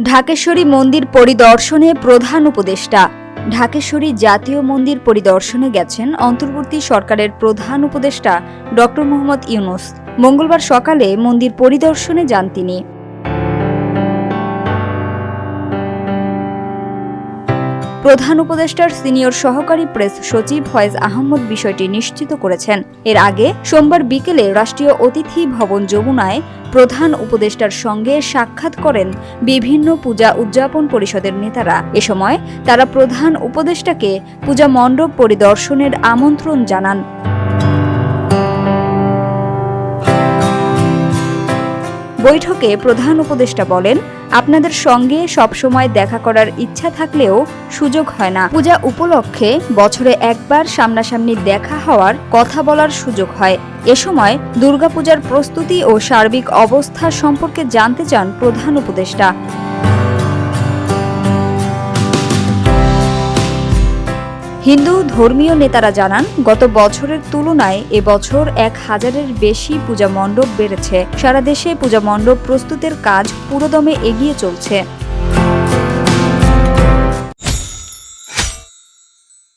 ঢাকেশ্বরী মন্দির পরিদর্শনে প্রধান উপদেষ্টা। ঢাকেশ্বরী জাতীয় মন্দির পরিদর্শনে গেছেন অন্তর্বর্তী সরকারের প্রধান উপদেষ্টা ডক্টর মোহাম্মদ ইউনূস। মঙ্গলবার সকালে মন্দির পরিদর্শনে যান তিনি। প্রধান উপদেষ্টার সিনিয়র সহকারী প্রেস সচিব ফয়েজ আহমদ বিষয়টি নিশ্চিত করেছেন। এর আগে সোমবার বিকেলে রাষ্ট্রীয় অতিথি ভবন যমুনায় প্রধান উপদেষ্টার সঙ্গে সাক্ষাৎ করেন বিভিন্ন পূজা উদযাপন পরিষদের নেতারা। এ সময় তারা প্রধান উপদেষ্টাকে পূজা মণ্ডপ পরিদর্শনের আমন্ত্রণ জানান। বৈঠকে প্রধান উপদেষ্টা বলেন, আপনাদের সঙ্গে সবসময় দেখা করার ইচ্ছা থাকলেও সুযোগ হয় না। পূজা উপলক্ষে বছরে একবার সামনাসামনি দেখা হওয়ার, কথা বলার সুযোগ হয়। এ সময় দুর্গাপূজার প্রস্তুতি ও সার্বিক অবস্থা সম্পর্কে জানতে চান প্রধান উপদেষ্টা। হিন্দু ধর্মীয় নেতারা জানান, গত বছরের তুলনায় এবছর 1000-এর বেশি পূজা মণ্ডপ বেড়েছে। সারা দেশে পূজা মণ্ডপ প্রস্তুতের কাজ পুরোদমে এগিয়ে চলছে।